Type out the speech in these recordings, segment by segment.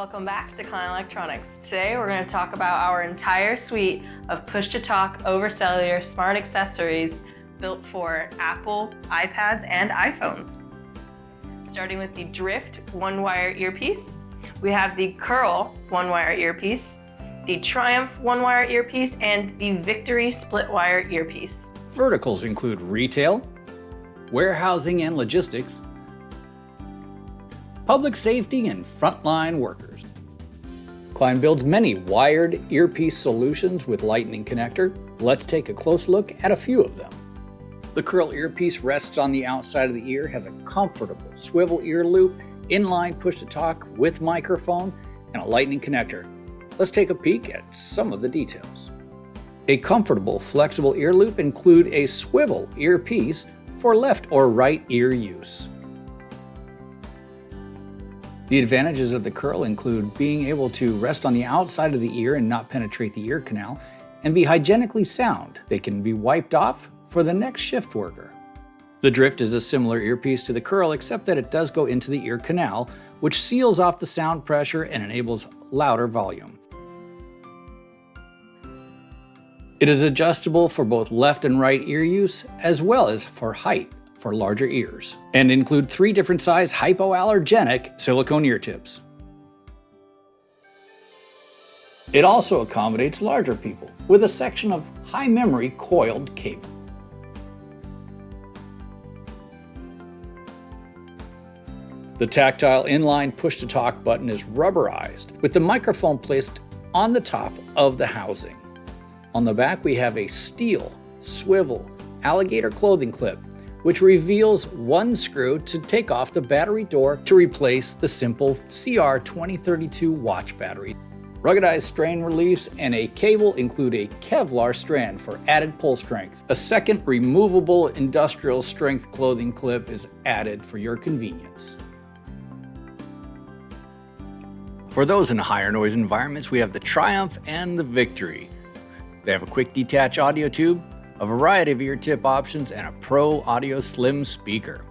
Welcome back to Klein Electronics. Today we're going to talk about our entire suite of push-to-talk over cellular smart accessories built for Apple, iPads, and iPhones. Starting with the Drift one-wire earpiece, we have the Curl one-wire earpiece, the Triumph one-wire earpiece, and the Victory split-wire earpiece. Verticals include retail, warehousing and logistics, public safety, and frontline workers. Klein builds many wired earpiece solutions with Lightning connector. Let's take a close look at a few of them. The Curl earpiece rests on the outside of the ear, has a comfortable swivel ear loop, inline push-to-talk with microphone, and a Lightning connector. Let's take a peek at some of the details. A comfortable, flexible ear loop includes a swivel earpiece for left or right ear use. The advantages of the Curl include being able to rest on the outside of the ear and not penetrate the ear canal, and be hygienically sound. They can be wiped off for the next shift worker. The Drift is a similar earpiece to the Curl, except that it does go into the ear canal, which seals off the sound pressure and enables louder volume. It is adjustable for both left and right ear use, as well as for height for larger ears, and include 3 different size hypoallergenic silicone ear tips. It also accommodates larger people with a section of high memory coiled cable. The tactile inline push-to-talk button is rubberized with the microphone placed on the top of the housing. On the back we have a steel swivel alligator clothing clip, which reveals one screw to take off the battery door to replace the simple CR2032 watch battery. Ruggedized strain reliefs and a cable include a Kevlar strand for added pull strength. A second removable industrial strength clothing clip is added for your convenience. For those in higher noise environments, we have the Triumph and the Victory. They have a quick detach audio tube, a variety of ear tip options, and a Pro Audio Slim speaker.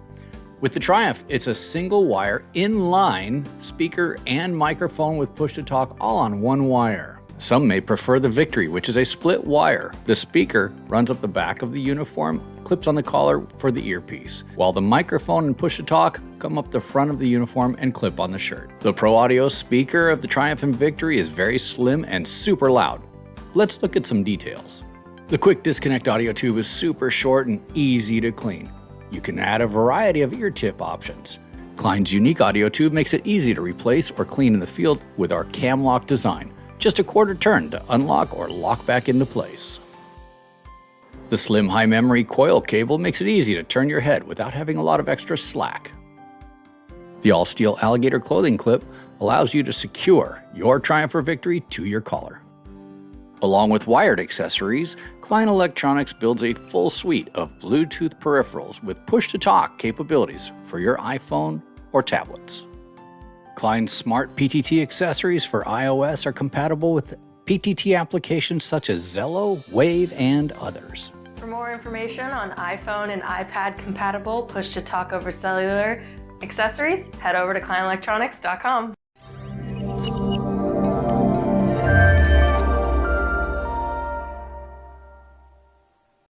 With the Triumph, it's a single wire inline speaker and microphone with push-to-talk all on one wire. Some may prefer the Victory, which is a split wire. The speaker runs up the back of the uniform, clips on the collar for the earpiece, while the microphone and push-to-talk come up the front of the uniform and clip on the shirt. The Pro Audio speaker of the Triumph and Victory is very slim and super loud. Let's look at some details. The quick disconnect audio tube is super short and easy to clean. You can add a variety of ear tip options. Klein's unique audio tube makes it easy to replace or clean in the field with our cam lock design. Just a quarter turn to unlock or lock back into place. The slim high memory coil cable makes it easy to turn your head without having a lot of extra slack. The all steel alligator clothing clip allows you to secure your Triumph or Victory to your collar. Along with wired accessories, Klein Electronics builds a full suite of Bluetooth peripherals with push-to-talk capabilities for your iPhone or tablets. Klein's smart PTT accessories for iOS are compatible with PTT applications such as Zello, WAVE, and others. For more information on iPhone and iPad compatible push-to-talk over cellular accessories, head over to kleinelectronics.com.